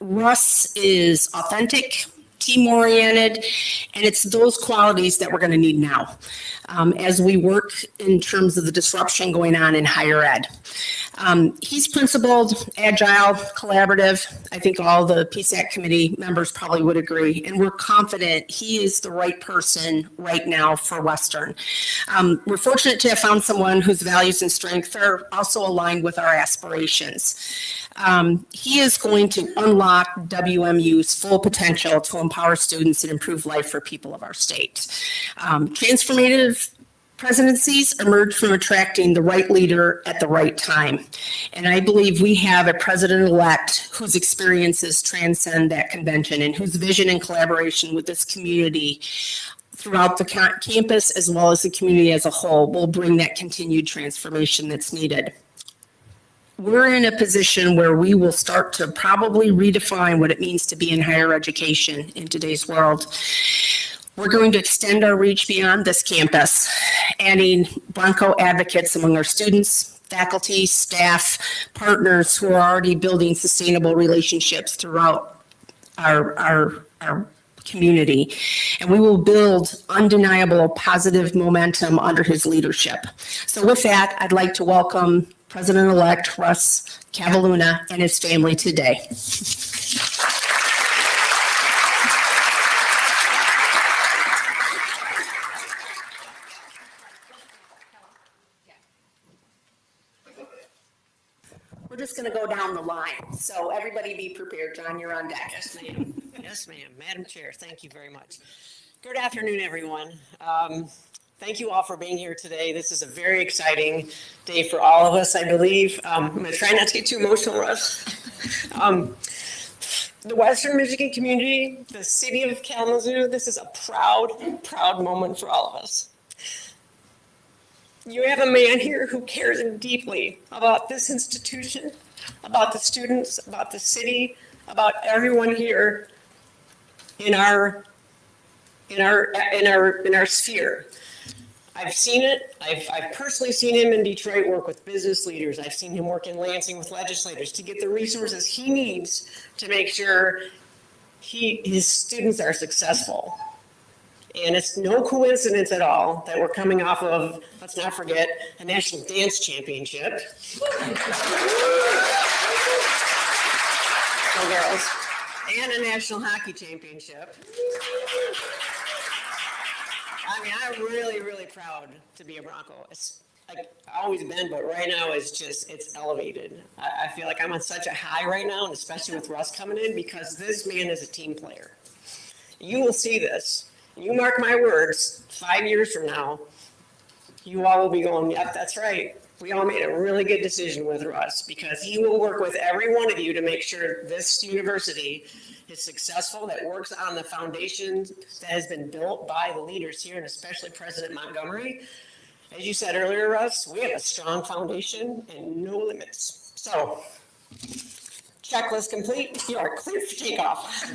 Russ is authentic, team-oriented, and it's those qualities that we're going to need now as we work in terms of the disruption going on in higher ed. He's principled, agile, collaborative. I think all the PSAC committee members probably would agree, and we're confident he is the right person right now for Western. We're fortunate to have found someone whose values and strengths are also aligned with our aspirations. He is going to unlock WMU's full potential to empower students and improve life for people of our state. Transformative presidencies emerge from attracting the right leader at the right time. And I believe we have a president-elect whose experiences transcend that convention and whose vision and collaboration with this community throughout the campus as well as the community as a whole will bring that continued transformation that's needed. We're in a position where we will start to probably redefine what it means to be in higher education in today's world. We're going to extend our reach beyond this campus, adding Bronco advocates among our students, faculty, staff, partners who are already building sustainable relationships throughout our community. And we will build undeniable positive momentum under his leadership. So with that, I'd like to welcome President-elect Russ Cavalluna and his family today. We're just going to go down the line. So everybody be prepared. John, you're on deck. Yes, ma'am. Yes, ma'am. Madam Chair, thank you very much. Good afternoon, everyone. Thank you all for being here today. This is a very exciting day for all of us, I believe. I'm going to try not to get too emotional, Russ. The Western Michigan community, the city of Kalamazoo, this is a proud moment for all of us. You have a man here who cares deeply about this institution, about the students, about the city, about everyone here in our sphere. I've seen it. I've personally seen him in Detroit work with business leaders. I've seen him work in Lansing with legislators to get the resources he needs to make sure his students are successful. And it's no coincidence at all that we're coming off of, let's not forget, a national dance championship. Go girls. And a national hockey championship. I mean, I'm really proud to be a Bronco. It's like always been, but right now it's elevated. I feel like I'm on such a high right now, and especially with Russ coming in, because this man is a team player. You will see this. You mark my words, 5 years from now, you all will be going, yep, that's right. We all made a really good decision with Russ, because he will work with every one of you to make sure this university is successful, that works on the foundation that has been built by the leaders here, and especially President Montgomery. As you said earlier, Russ, we have a strong foundation and no limits. So, checklist complete. You are clear for takeoff.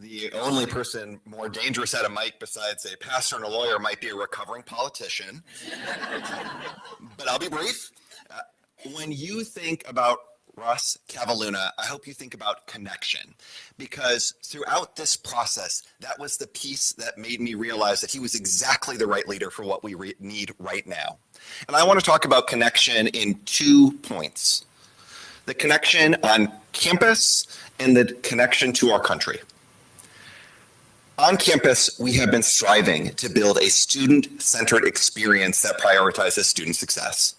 The only person more dangerous at a mic besides a pastor and a lawyer might be a recovering politician. But I'll be brief. When you think about Russ Cavalluna, I hope you think about connection, because throughout this process, that was the piece that made me realize that he was exactly the right leader for what we need right now. And I want to talk about connection in 2 points: the connection on campus and the connection to our country. On campus, we have been striving to build a student-centered experience that prioritizes student success.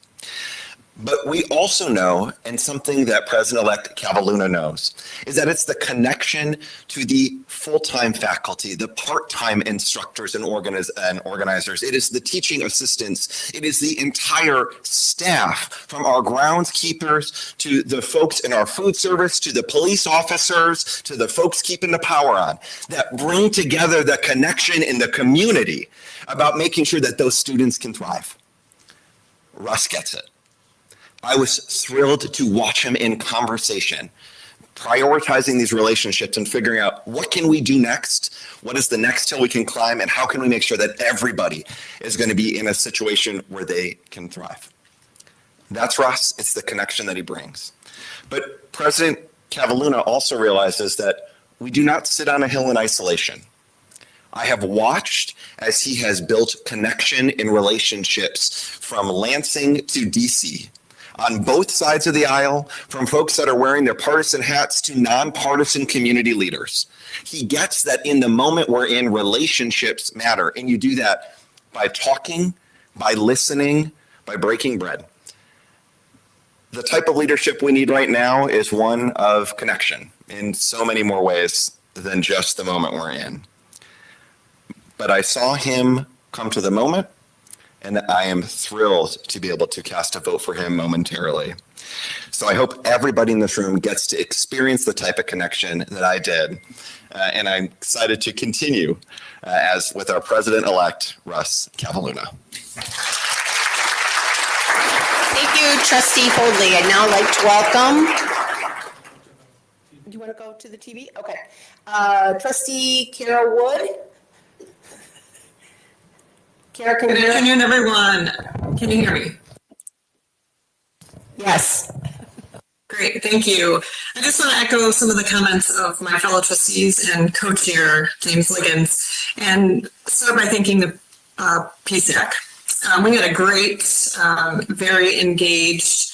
But we also know, and something that President-elect Cavalluna knows, is that it's the connection to the full-time faculty, the part-time instructors and organizers. It is the teaching assistants. It is the entire staff, from our groundskeepers to the folks in our food service, to the police officers, to the folks keeping the power on, that bring together the connection in the community about making sure that those students can thrive. Russ gets it. I was thrilled to watch him in conversation prioritizing these relationships and figuring out what can we do next, what is the next hill we can climb, and how can we make sure that everybody is going to be in a situation where they can thrive. That's Russ. It's the connection that he brings. But President Cavalluna also realizes that we do not sit on a hill in isolation. I have watched as he has built connection in relationships from Lansing to DC, on both sides of the aisle, from folks that are wearing their partisan hats to nonpartisan community leaders. He gets that in the moment we're in, relationships matter. And you do that by talking, by listening, by breaking bread. The type of leadership we need right now is one of connection in so many more ways than just the moment we're in. But I saw him come to the moment, and I am thrilled to be able to cast a vote for him momentarily. So I hope everybody in this room gets to experience the type of connection that I did. And I'm excited to continue as with our president-elect, Russ Cavalluna. Thank you, Trustee Hoadley. I'd now like to welcome. Do you want to go to the TV? Okay. Trustee Kara Wood. Kara, can you Good hear? afternoon, everyone. Can you hear me? Yes. Great, thank you. I just want to echo some of the comments of my fellow trustees and co-chair, James Liggins, and start by thanking the PSAC. We had a great, very engaged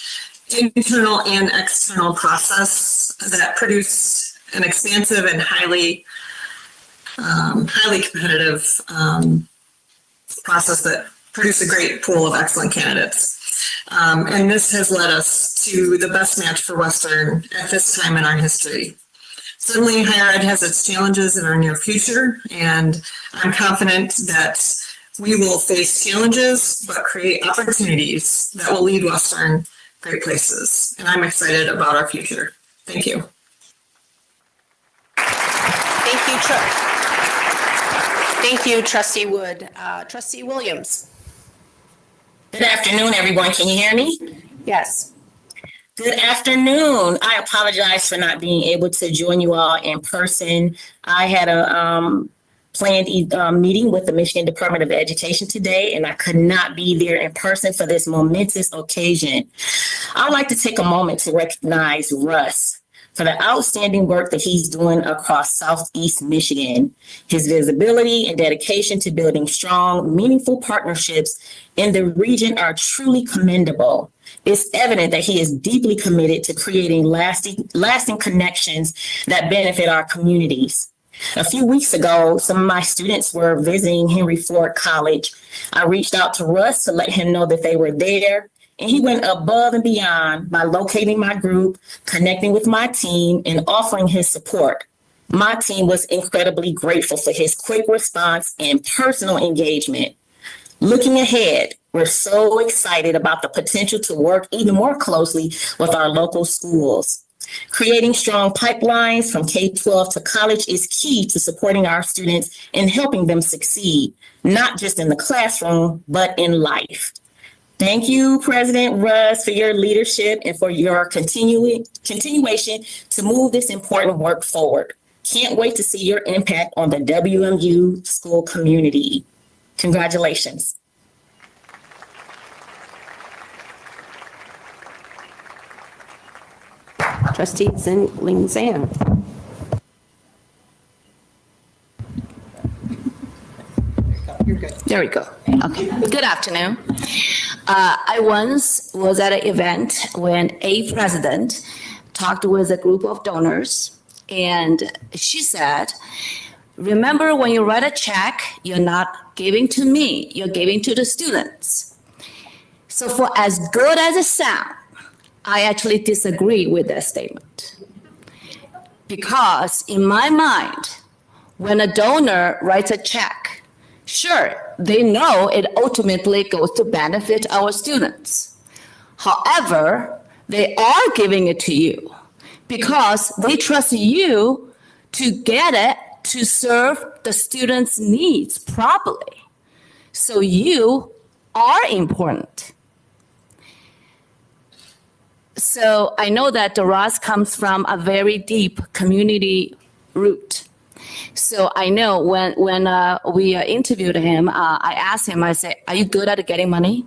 internal and external process that produced an expansive and highly competitive process that produced a great pool of excellent candidates. And this has led us to the best match for Western at this time in our history. Certainly, higher ed has its challenges in our near future, and I'm confident that we will face challenges, but create opportunities that will lead Western great places. And I'm excited about our future. Thank you. Thank you, Thank you, Trustee Wood. Trustee Williams. Good afternoon, everyone. Can you hear me? Yes. Good afternoon. I apologize for not being able to join you all in person. I had a planned meeting with the Michigan Department of Education today, and I could not be there in person for this momentous occasion. I'd like to take a moment to recognize Russ for the outstanding work that he's doing across Southeast Michigan. His visibility and dedication to building strong, meaningful partnerships in the region are truly commendable. It's evident that he is deeply committed to creating lasting connections that benefit our communities. A few weeks ago, some of my students were visiting Henry Ford College. I reached out to Russ to let him know that they were there, and he went above and beyond by locating my group, connecting with my team, and offering his support. My team was incredibly grateful for his quick response and personal engagement. Looking ahead, we're so excited about the potential to work even more closely with our local schools. Creating strong pipelines from K-12 to college is key to supporting our students and helping them succeed, not just in the classroom, but in life. Thank you, President Russ, for your leadership and for your continuation to move this important work forward. Can't wait to see your impact on the WMU school community. Congratulations. Trustee Ling Zan. There we go. Okay. Good afternoon. I once was at an event when a president talked with a group of donors, and she said, remember, when you write a check, you're not giving to me, you're giving to the students. So for as good as it sounds, I actually disagree with that statement. Because in my mind, when a donor writes a check, sure, they know it ultimately goes to benefit our students. However, they are giving it to you because they trust you to get it to serve the students' needs properly. So you are important. So I know that Ross comes from a very deep community root. So I know when we interviewed him, I asked him, I said, "Are you good at getting money?"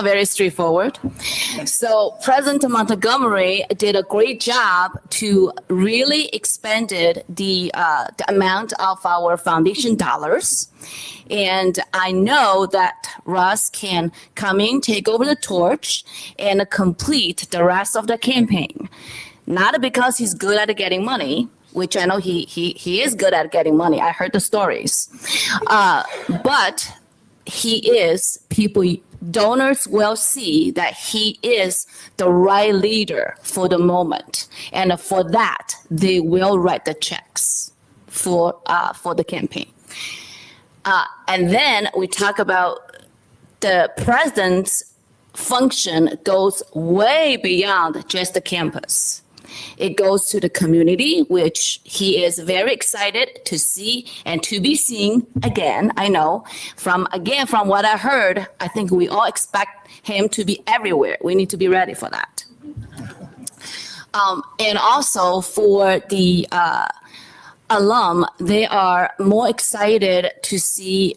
Very straightforward. So President Montgomery did a great job to really expanded the amount of our foundation dollars. And I know that Russ can come in, take over the torch, and complete the rest of the campaign. Not because he's good at getting money, which I know he is good at getting money. I heard the stories. But donors will see that he is the right leader for the moment. And for that, they will write the checks for the campaign. And then we talk about the president's function goes way beyond just the campus. It goes to the community, which he is very excited to see and to be seen again. I know from what I heard, I think we all expect him to be everywhere. We need to be ready for that. And also for the alum, they are more excited to see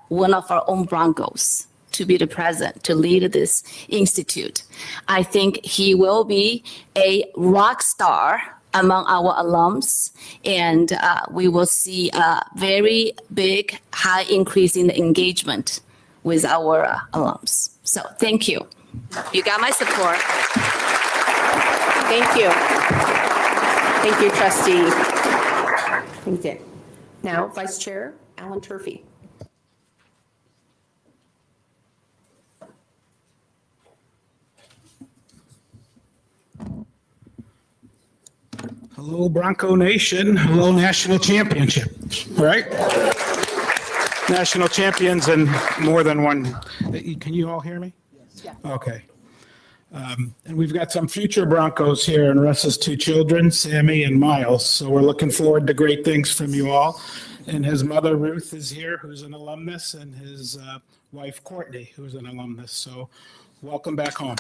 one of our own Broncos to be the president, to lead this institute. I think he will be a rock star among our alums, and we will see a very big, high increase in the engagement with our alums. So thank you. You got my support. Thank you. Thank you, trustee. Thank you. Now, Vice Chair Alan Turfy. Hello, Bronco Nation. Hello, National Championship, right? National champions in more than one. Can you all hear me? Yes. Okay. And we've got some future Broncos here and Russ's two children, Sammy and Miles. So we're looking forward to great things from you all. And his mother, Ruth, is here, who's an alumnus, and his wife, Courtney, who's an alumnus. So welcome back home.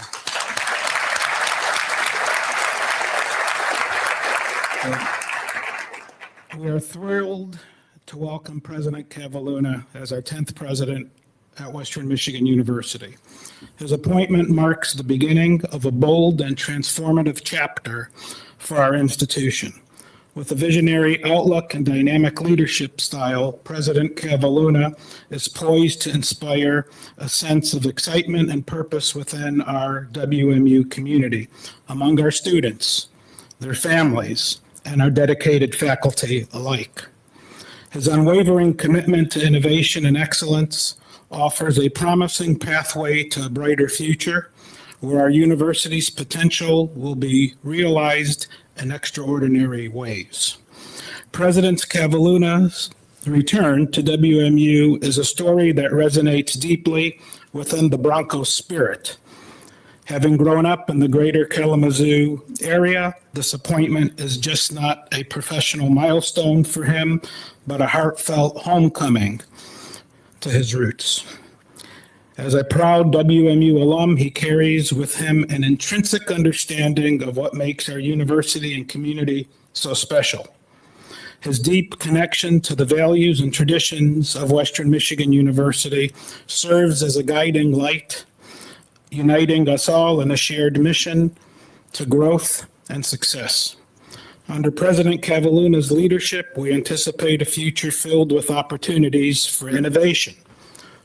We are thrilled to welcome President Cavalluna as our 10th president at Western Michigan University. His appointment marks the beginning of a bold and transformative chapter for our institution. With a visionary outlook and dynamic leadership style, President Cavalluna is poised to inspire a sense of excitement and purpose within our WMU community, among our students, their families, and our dedicated faculty alike. His unwavering commitment to innovation and excellence offers a promising pathway to a brighter future where our university's potential will be realized in extraordinary ways. President Cavalluna's return to WMU is a story that resonates deeply within the Bronco spirit. Having grown up in the greater Kalamazoo area, this appointment is just not a professional milestone for him, but a heartfelt homecoming to his roots. As a proud WMU alum, he carries with him an intrinsic understanding of what makes our university and community so special. His deep connection to the values and traditions of Western Michigan University serves as a guiding light, uniting us all in a shared mission to growth and success. Under President Cavalluna's leadership, we anticipate a future filled with opportunities for innovation,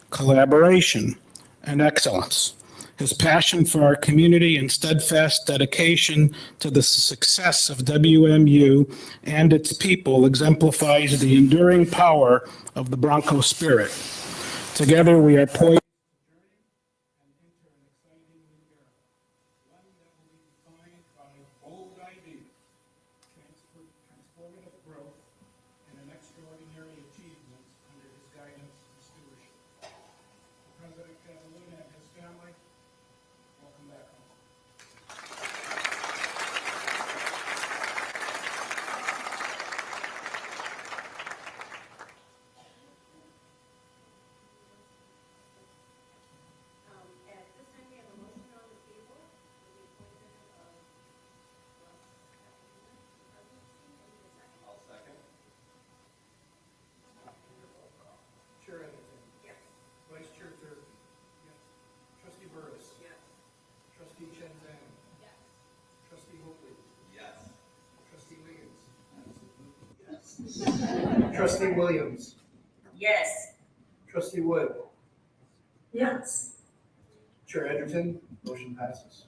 collaboration, and excellence. His passion for our community and steadfast dedication to the success of WMU and its people exemplifies the enduring power of the Bronco spirit. Together, we are poised Trustee Williams. Yes. Trustee Wood. Yes. Chair Edgerton, motion passes.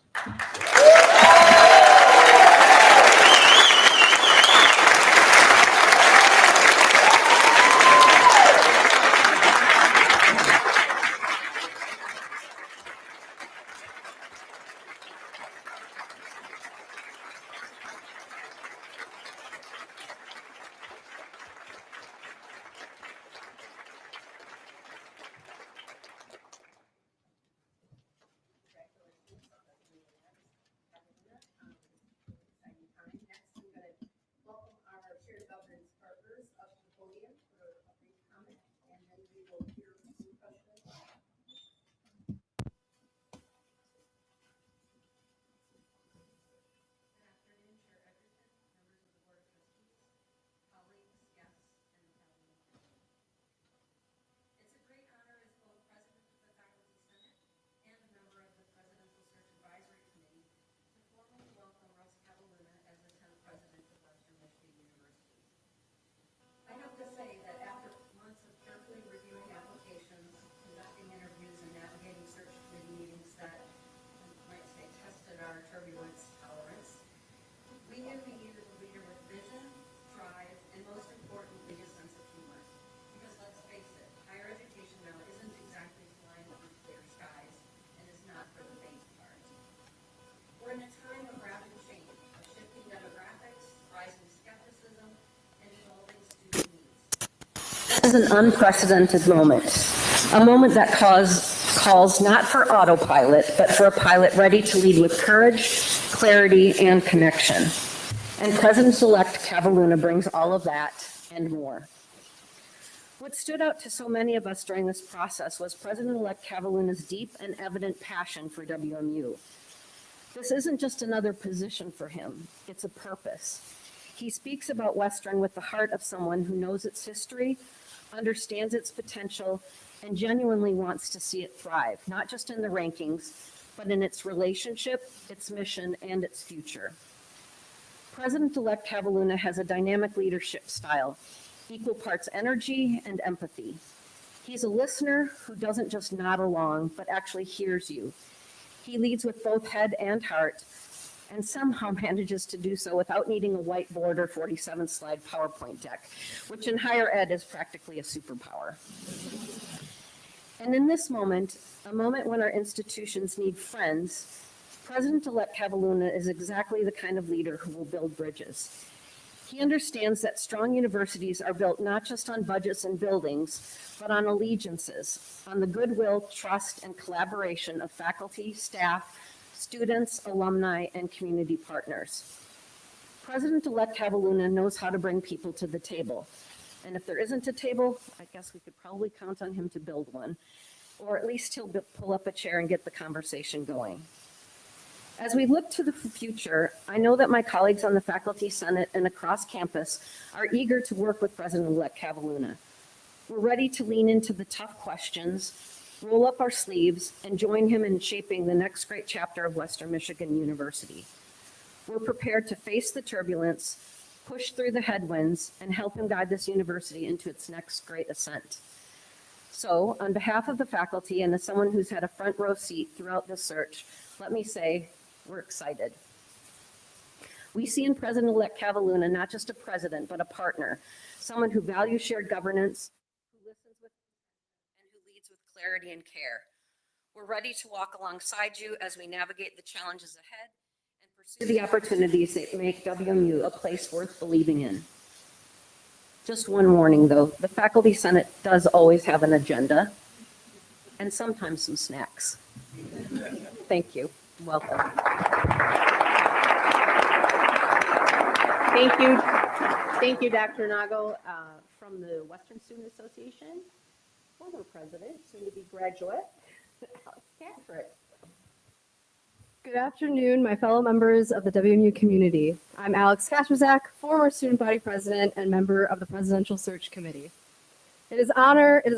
This is an unprecedented moment, a moment that calls not for autopilot, but for a pilot ready to lead with courage, clarity, and connection. And President-elect Cavalluna brings all of that and more. What stood out to so many of us during this process was President-elect Cavalluna's deep and evident passion for WMU. This isn't just another position for him, it's a purpose. He speaks about Western with the heart of someone who knows its history, understands its potential, and genuinely wants to see it thrive, not just in the rankings, but in its relationship, its mission, and its future. President-elect Cavalluna has a dynamic leadership style, equal parts energy and empathy. He's a listener who doesn't just nod along, but actually hears you. He leads with both head and heart, and somehow manages to do so without needing a whiteboard or 47-slide PowerPoint deck, which in higher ed is practically a superpower. And in this moment, a moment when our institutions need friends, President-elect Cavalluna is exactly the kind of leader who will build bridges. He understands that strong universities are built not just on budgets and buildings, but on allegiances, on the goodwill, trust, and collaboration of faculty, staff, students, alumni, and community partners. President-elect Cavalluna knows how to bring people to the table. And if there isn't a table, I guess we could probably count on him to build one, or at least he'll pull up a chair and get the conversation going. As we look to the future, I know that my colleagues on the Faculty Senate and across campus are eager to work with President-elect Cavalluna. We're ready to lean into the tough questions, roll up our sleeves, and join him in shaping the next great chapter of Western Michigan University. We're prepared to face the turbulence, push through the headwinds, and help him guide this university into its next great ascent. So, on behalf of the faculty and as someone who's had a front row seat throughout this search, let me say, we're excited. We see in President-elect Cavalluna not just a president, but a partner, someone who values shared governance, who listens with and who leads with clarity and care. We're ready to walk alongside you as we navigate the challenges ahead and pursue the opportunities that make WMU a place worth believing in. Just one warning though, the Faculty Senate does always have an agenda and sometimes some snacks. Thank you. Welcome. Thank you, Dr. Nago, from the Western Student Association, former president, soon to be graduate, Alex Catrick. Good afternoon, my fellow members of the WMU community. I'm Alex Kaczmarek, former student body president and member of the Presidential Search Committee. It is an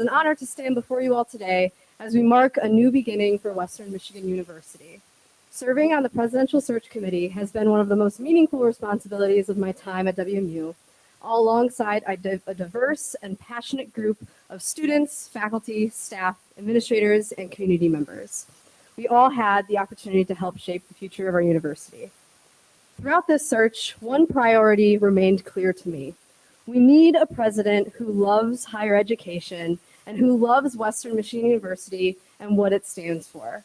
honor to stand before you all today as we mark a new beginning for Western Michigan University. Serving on the Presidential Search Committee has been one of the most meaningful responsibilities of my time at WMU, all alongside a diverse and passionate group of students, faculty, staff, administrators, and community members. We all had the opportunity to help shape the future of our university. Throughout this search, one priority remained clear to me. We need a president who loves higher education and who loves Western Michigan University and what it stands for.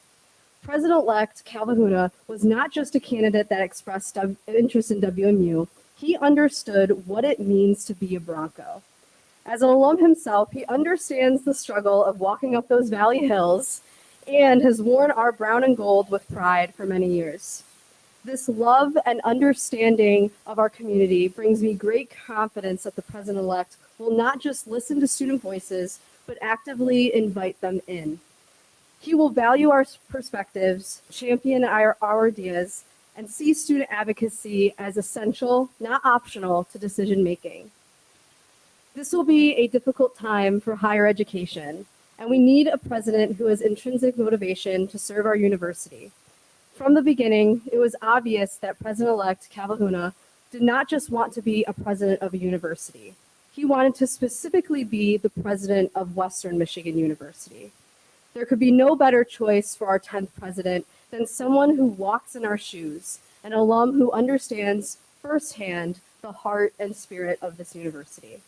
President-elect Calvahuna was not just a candidate that expressed interest in WMU, he understood what it means to be a Bronco. As an alum himself, he understands the struggle of walking up those valley hills and has worn our brown and gold with pride for many years. This love and understanding of our community brings me great confidence that the president-elect will not just listen to student voices, but actively invite them in. He will value our perspectives, champion our ideas, and see student advocacy as essential, not optional, to decision making. This will be a difficult time for higher education, and we need a president who has intrinsic motivation to serve our university. From the beginning, it was obvious that President-elect Calvahuna did not just want to be a president of a university. He wanted to specifically be the president of Western Michigan University. There could be no better choice for our 10th president than someone who walks in our shoes, an alum who understands firsthand the heart and spirit of this university.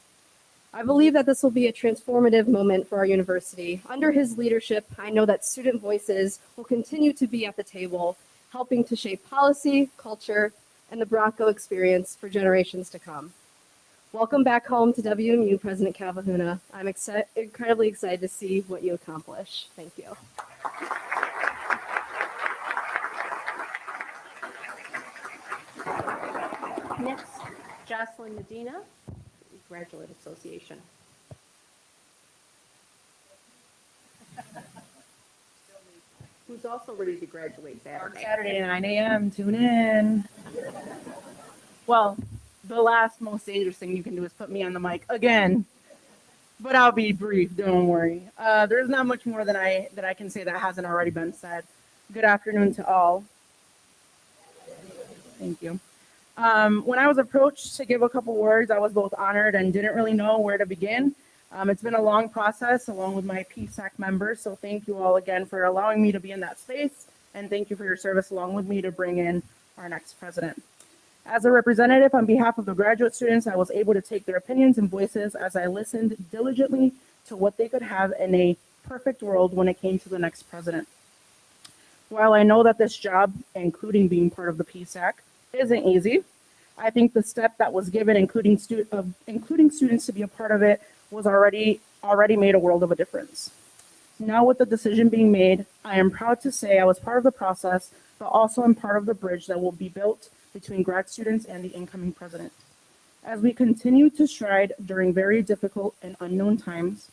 I believe that this will be a transformative moment for our university. Under his leadership, I know that student voices will continue to be at the table, helping to shape policy, culture, and the Bronco experience for generations to come. Welcome back home to WMU, President Calvahuna. I'm incredibly excited to see what you accomplish. Thank you. Next, Jocelyn Medina, Graduate Association. Who's also ready to graduate Saturday. Saturday, 9 a.m. Tune in. Well, the last most dangerous thing you can do is put me on the mic again. But I'll be brief, don't worry. There's not much more that I can say that hasn't already been said. Good afternoon to all. Thank you. When I was approached to give a couple words, I was both honored and didn't really know where to begin. It's been a long process along with my PSAC members, so thank you all again for allowing me to be in that space, and thank you for your service along with me to bring in our next president. As a representative on behalf of the graduate students, I was able to take their opinions and voices as I listened diligently to what they could have in a perfect world when it came to the next president. While I know that this job, including being part of the PSAC, isn't easy, I think the step that was given, including students to be a part of it, was already made a world of a difference. Now with the decision being made, I am proud to say I was part of the process, but also am part of the bridge that will be built between grad students and the incoming president. As we continue to stride during very difficult and unknown times,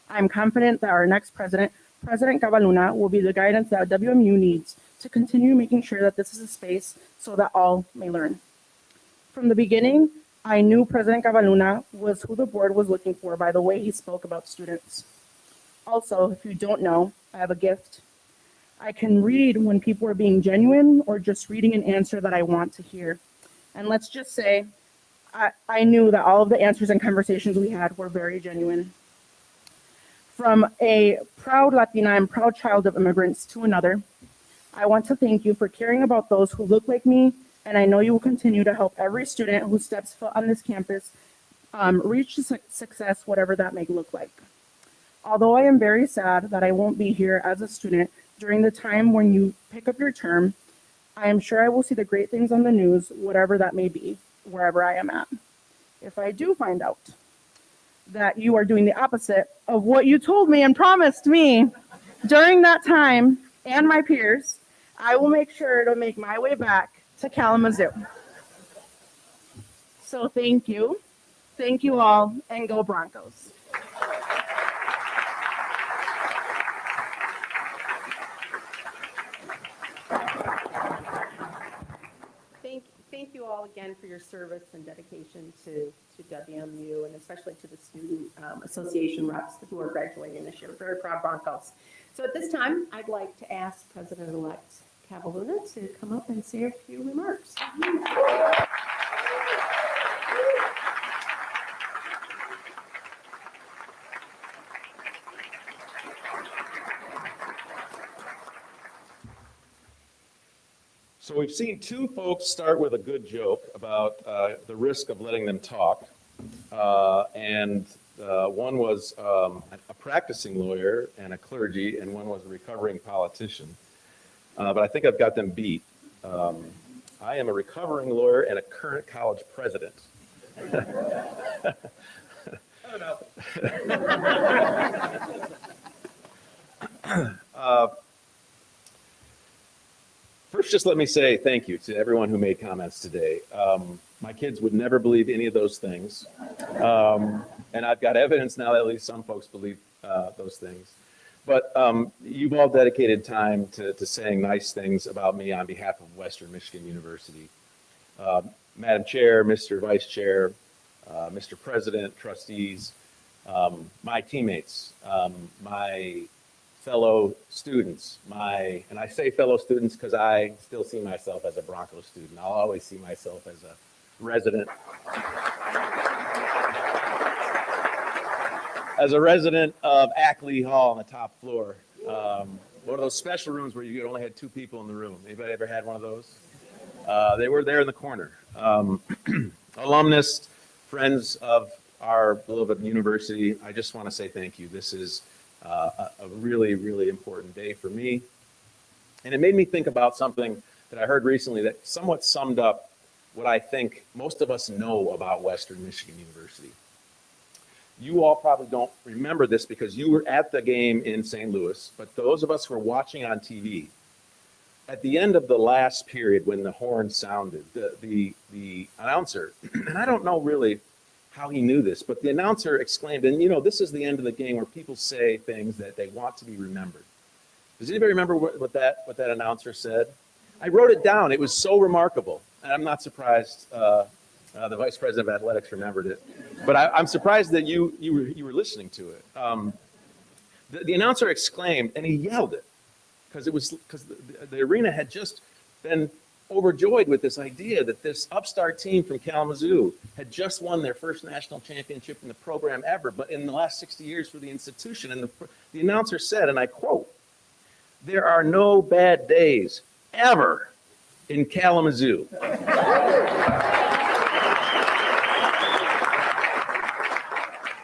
I'm confident that our next president, President Calvahuna, will be the guidance that WMU needs to continue making sure that this is a space so that all may learn. From the beginning, I knew President Calvahuna was who the board was looking for by the way he spoke about students. Also, if you don't know, I have a gift. I can read when people are being genuine or just reading an answer that I want to hear. And let's just say, I knew that all of the answers and conversations we had were very genuine. From a proud Latina and proud child of immigrants to another, I want to thank you for caring about those who look like me, and I know you will continue to help every student who steps foot on this campus reach success, whatever that may look like. Although I am very sad that I won't be here as a student during the time when you pick up your term, I am sure I will see the great things on the news, whatever that may be, wherever I am at. If I do find out that you are doing the opposite of what you told me and promised me during that time and my peers, I will make sure to make my way back to Kalamazoo. So thank you. Thank you all, and go Broncos. Thank you all again for your service and dedication to WMU, and especially to the Student Association reps who are graduating this year. Very proud Broncos. So at this time, I'd like to ask President-elect Calvahuna to come up and say a few remarks. So we've seen two folks start with a good joke about the risk of letting them talk. One was a practicing lawyer and a clergy, and one was a recovering politician. But I think I've got them beat. I am a recovering lawyer and a current college president. First, just let me say thank you to everyone who made comments today. My kids would never believe any of those things. And I've got evidence now that at least some folks believe those things. But you've all dedicated time to saying nice things about me on behalf of Western Michigan University. Madam Chair, Mr. Vice Chair, Mr. President, trustees, my teammates, my fellow students, and I say fellow students because I still see myself as a Bronco student. I'll always see myself as a resident. As a resident of Ackley Hall on the top floor, one of those special rooms where you only had two people in the room. Anybody ever had one of those? They were there in the corner. Alumnus, friends of our beloved university, I just want to say thank you. This is a really, really important day for me. And it made me think about something that I heard recently that somewhat summed up what I think most of us know about Western Michigan University. You all probably don't remember this because you were at the game in St. Louis, but those of us who are watching on TV, at the end of the last period when the horn sounded, the announcer, and I don't know really how he knew this, but the announcer exclaimed, and you know, this is the end of the game where people say things that they want to be remembered. Does anybody remember what that announcer said? I wrote it down. It was so remarkable, and I'm not surprised the Vice President of Athletics remembered it, but I'm surprised that you were listening to it. The announcer exclaimed, and he yelled it because the arena had just been overjoyed with this idea that this upstart team from Kalamazoo had just won their first national championship in the program ever, but in the last 60 years for the institution. And the announcer said, and I quote, "There are no bad days ever in Kalamazoo."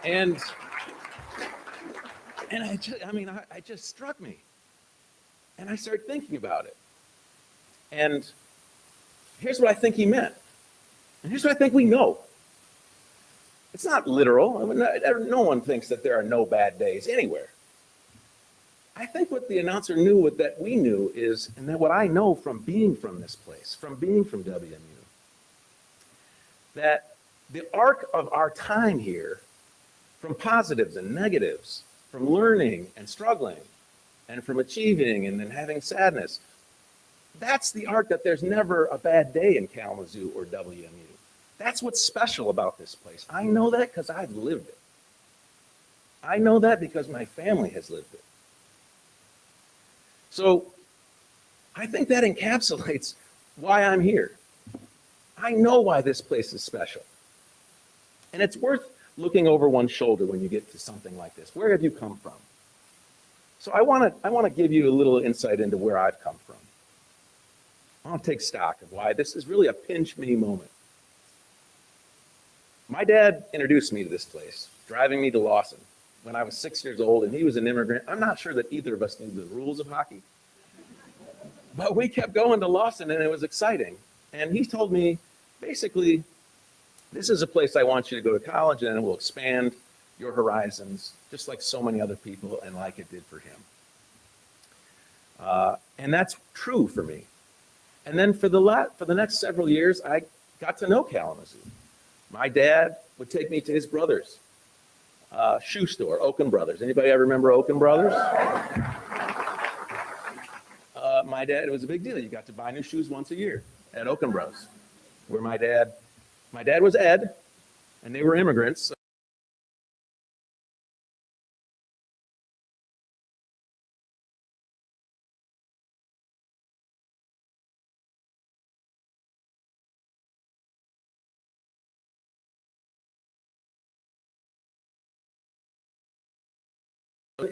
And it just struck me. And I started thinking about it. And here's what I think he meant. And here's what I think we know. It's not literal. I mean, no one thinks that there are no bad days anywhere. I think what the announcer knew, what that we knew is, and that what I know from being from this place, from being from WMU, that the arc of our time here, from positives and negatives, from learning and struggling, and from achieving and then having sadness, that's the arc that there's never a bad day in Kalamazoo or WMU. That's what's special about this place. I know that because I've lived it. I know that because my family has lived it. So I think that encapsulates why I'm here. I know why this place is special. And it's worth looking over one's shoulder when you get to something like this. Where have you come from? So I want to give you a little insight into where I've come from. I want to take stock of why this is really a pinch me moment. My dad introduced me to this place, driving me to Lawson when I was 6 years old, and he was an immigrant. I'm not sure that either of us knew the rules of hockey, but we kept going to Lawson, and it was exciting. And he told me, basically, this is a place I want you to go to college, and it will expand your horizons, just like so many other people, and like it did for him. And that's true for me. And then for the next several years, I got to know Kalamazoo. My dad would take me to his brother's shoe store, Oaken Brothers. Anybody ever remember Oaken Brothers? My dad, it was a big deal. You got to buy new shoes once a year at Oaken Brothers, where my dad was Ed, and they were immigrants.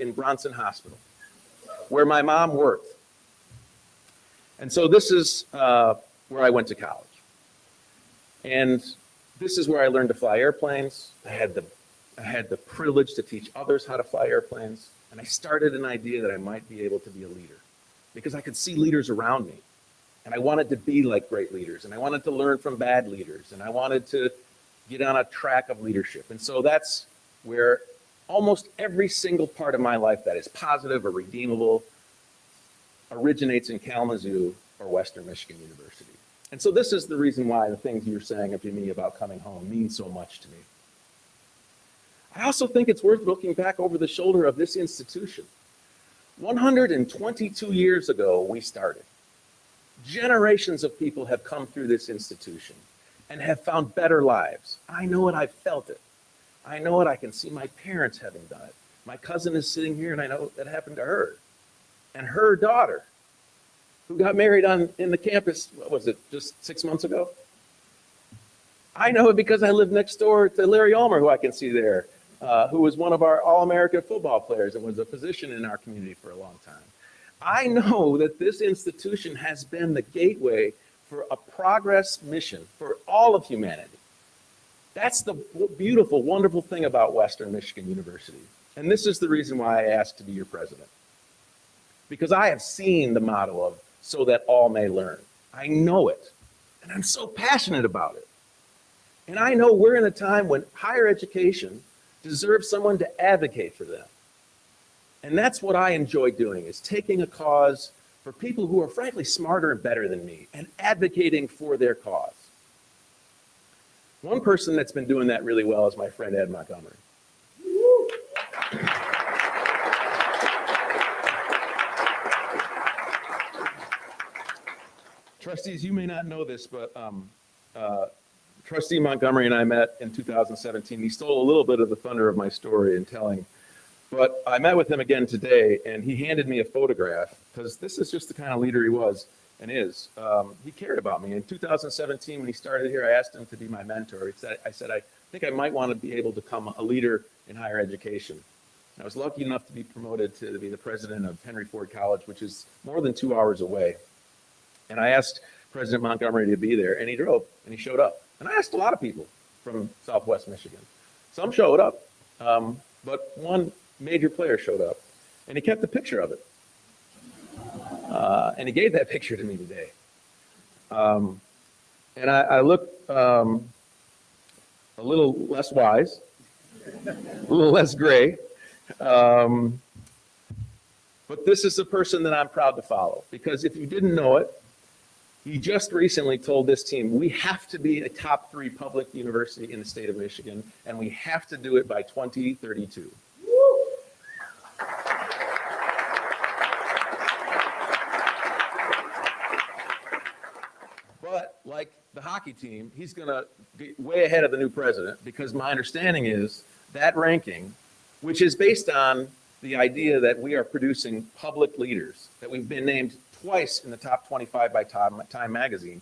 In Bronson Hospital, where my mom worked. And so this is where I went to college. And this is where I learned to fly airplanes. I had the privilege to teach others how to fly airplanes. And I started an idea that I might be able to be a leader because I could see leaders around me. And I wanted to be like great leaders. And I wanted to learn from bad leaders. And I wanted to get on a track of leadership. And so that's where almost every single part of my life that is positive or redeemable originates in Kalamazoo or Western Michigan University. And so this is the reason why the things you're saying to me about coming home mean so much to me. I also think it's worth looking back over the shoulder of this institution. 122 years ago, we started. Generations of people have come through this institution and have found better lives. I know it, I've felt it. I know it, I can see my parents having done it. My cousin is sitting here and I know that happened to her. And her daughter, who got married in the campus, what was it, just 6 months ago? I know it because I live next door to Larry Ulmer, who I can see there, who was one of our All-American football players and was a physician in our community for a long time. I know that this institution has been the gateway for a progress mission for all of humanity. That's the beautiful, wonderful thing about Western Michigan University. And this is the reason why I asked to be your president. Because I have seen the motto of so that all may learn. I know it, and I'm so passionate about it. And I know we're in a time when higher education deserves someone to advocate for them. And that's what I enjoy doing, is taking a cause for people who are frankly smarter and better than me and advocating for their cause. One person that's been doing that really well is my friend Ed Montgomery. Trustees, you may not know this, but Trustee Montgomery and I met in 2017. He stole a little bit of the thunder of my story in telling, but I met with him again today, and he handed me a photograph, because this is just the kind of leader he was and is. He cared about me. In 2017, when he started here, I asked him to be my mentor. I said, I think I might want to be able to become a leader in higher education. I was lucky enough to be promoted to be the president of Henry Ford College, which is more than 2 hours away. And I asked President Montgomery to be there, and he drove, and he showed up. And I asked a lot of people from Southwest Michigan. Some showed up, but one major player showed up, and he kept a picture of it. And he gave that picture to me today. And I look a little less wise, a little less gray. But this is the person that I'm proud to follow, because if you didn't know it, he just recently told this team, we have to be a top 3 public university in the state of Michigan, and we have to do it by 2032. But like the hockey team, he's going to be way ahead of the new president, because my understanding is that ranking, which is based on the idea that we are producing public leaders, that we've been named twice in the top 25 by Time Magazine.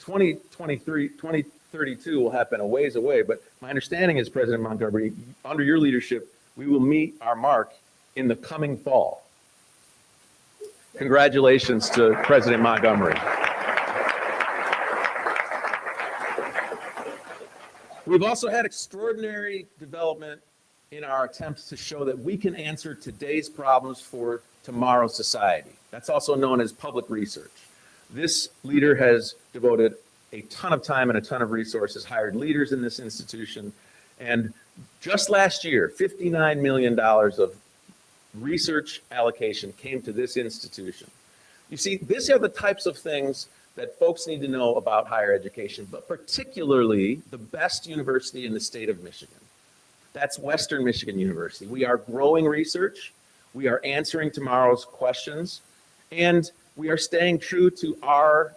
2032 will happen a ways away, but my understanding is, President Montgomery, under your leadership, we will meet our mark in the coming fall. Congratulations to President Montgomery. We've also had extraordinary development in our attempts to show that we can answer today's problems for tomorrow's society. That's also known as public research. This leader has devoted a ton of time and a ton of resources, hired leaders in this institution, and just last year, $59 million of research allocation came to this institution. You see, these are the types of things that folks need to know about higher education, but particularly the best university in the state of Michigan. That's Western Michigan University. We are growing research, we are answering tomorrow's questions, and we are staying true to our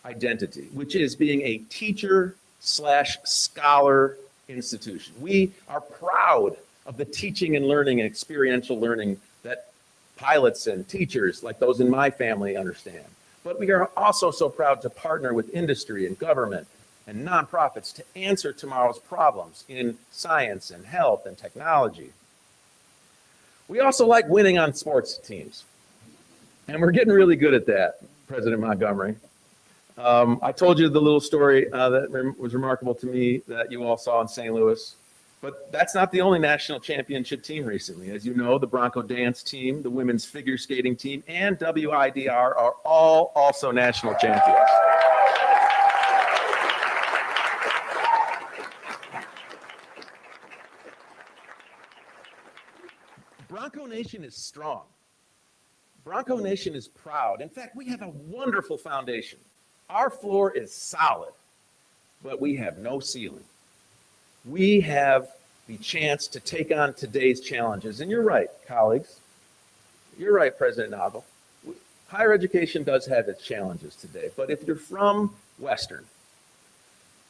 identity, which is being a teacher/scholar institution. We are proud of the teaching and learning and experiential learning that pilots and teachers like those in my family understand. But we are also so proud to partner with industry and government and nonprofits to answer tomorrow's problems in science and health and technology. We also like winning on sports teams, and we're getting really good at that. President Montgomery. I told you the little story that was remarkable to me that you all saw in St. Louis. But that's not the only national championship team recently. As you know, the Bronco dance team, the women's figure skating team, and WIDR are all also national champions. Bronco Nation is strong. Bronco Nation is proud. In fact, we have a wonderful foundation. Our floor is solid, but we have no ceiling. We have the chance to take on today's challenges. And you're right, colleagues. You're right, President Noggle. Higher education does have its challenges today. But if you're from Western,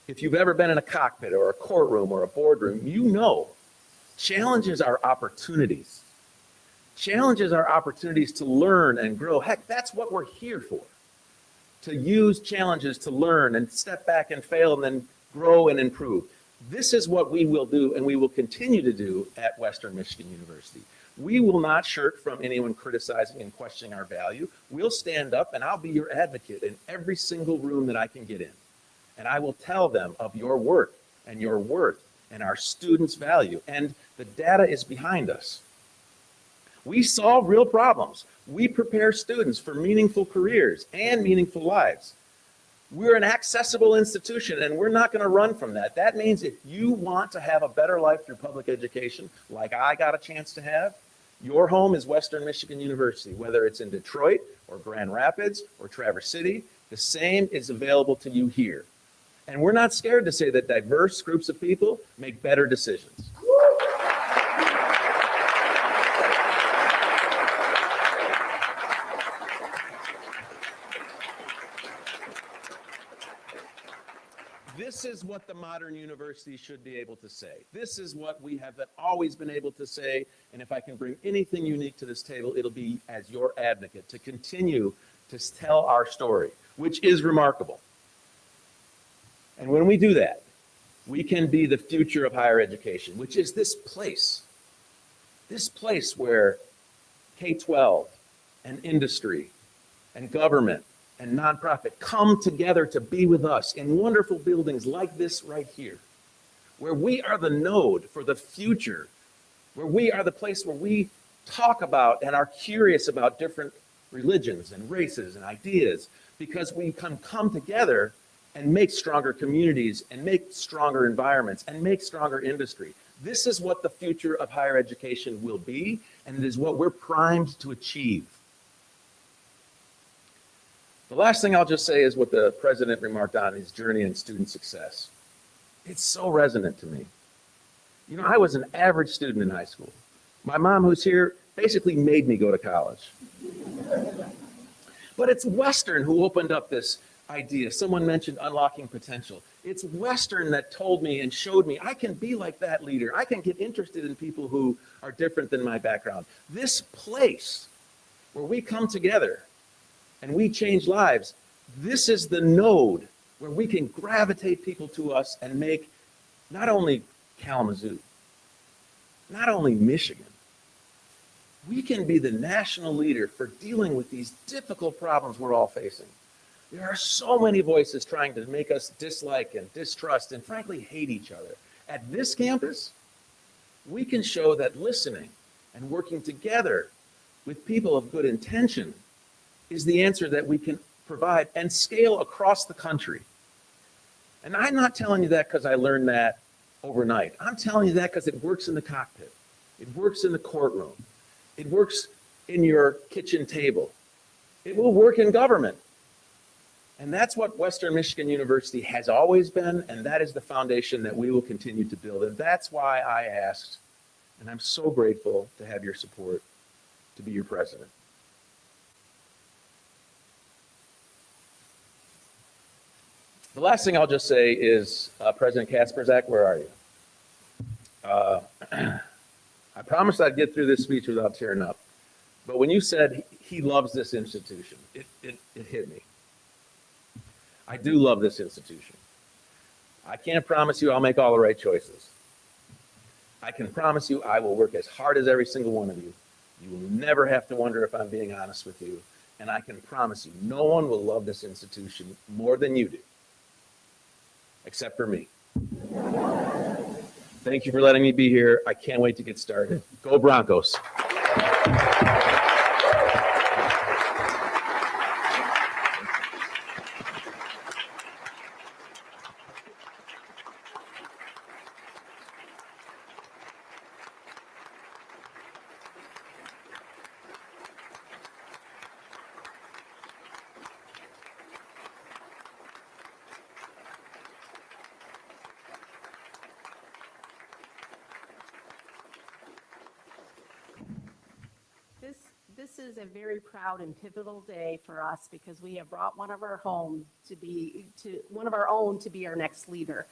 if you've ever been in a cockpit or a courtroom or a boardroom, you know challenges are opportunities. Challenges are opportunities to learn and grow. Heck, that's what we're here for. To use challenges to learn and step back and fail and then grow and improve. This is what we will do and we will continue to do at Western Michigan University. We will not shirk from anyone criticizing and questioning our value. We'll stand up and I'll be your advocate in every single room that I can get in. And I will tell them of your work and your worth and our students' value. And the data is behind us. We solve real problems. We prepare students for meaningful careers and meaningful lives. We're an accessible institution and we're not going to run from that. That means if you want to have a better life through public education, like I got a chance to have, your home is Western Michigan University, whether it's in Detroit or Grand Rapids or Traverse City, the same is available to you here. And we're not scared to say that diverse groups of people make better decisions. This is what the modern university should be able to say. This is what we have always been able to say. And if I can bring anything unique to this table, it'll be as your advocate to continue to tell our story, which is remarkable. And when we do that, we can be the future of higher education, which is this place where K-12 and industry and government and nonprofit come together to be with us in wonderful buildings like this right here, where we are the node for the future, where we are the place where we talk about and are curious about different religions and races and ideas, because we can come together and make stronger communities and make stronger environments and make stronger industry. This is what the future of higher education will be, and it is what we're primed to achieve. The last thing I'll just say is what the president remarked on his journey in student success. It's so resonant to me. You know, I was an average student in high school. My mom, who's here, basically made me go to college. But it's Western who opened up this idea. Someone mentioned unlocking potential. It's Western that told me and showed me I can be like that leader. I can get interested in people who are different than my background. This place where we come together and we change lives, this is the node where we can gravitate people to us and make not only Kalamazoo, not only Michigan, we can be the national leader for dealing with these difficult problems we're all facing. There are so many voices trying to make us dislike and distrust and frankly hate each other. At this campus, we can show that listening and working together with people of good intention is the answer that we can provide and scale across the country. And I'm not telling you that because I learned that overnight. I'm telling you that because it works in the cockpit. It works in the courtroom. It works in your kitchen table. It will work in government. And that's what Western Michigan University has always been, and that is the foundation that we will continue to build. And that's why I asked, and I'm so grateful to have your support to be your president. The last thing I'll just say is, President Kasperzak, where are you? I promised I'd get through this speech without tearing up. But when you said he loves this institution, it hit me. I do love this institution. I can't promise you I'll make all the right choices. I can promise you I will work as hard as every single one of you. You will never have to wonder if I'm being honest with you. And I can promise you, no one will love this institution more than you do, except for me. Thank you for letting me be here. I can't wait to get started. Go Broncos. This is a very proud and pivotal day for us because we have brought one of our own to be our next leader.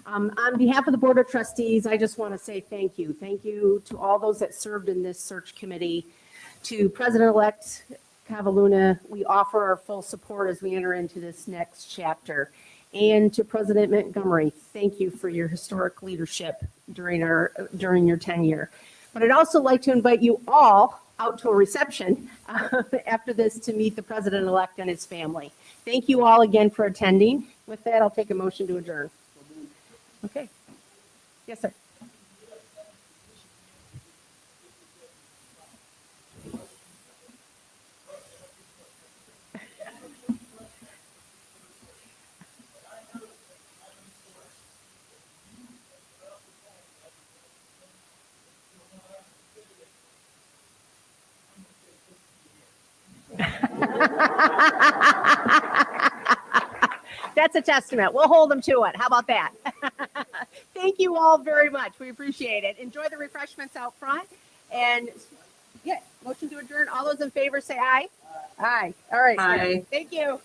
On behalf of the Board of Trustees, I just want to say thank you. Thank you to all those that served in this search committee. To President-elect Cavalluna, we offer our full support as we enter into this next chapter. And to President Montgomery, thank you for your historic leadership during your tenure. But I'd also like to invite you all out to a reception after this to meet the president-elect and his family. Thank you all again for attending. With that, I'll take a motion to adjourn. Okay. Yes, sir. That's a testament. We'll hold them to it. How about that? Thank you all very much. We appreciate it. Enjoy the refreshments out front. And yeah, motion to adjourn. All those in favor say aye. Aye. All right. Aye. Thank you.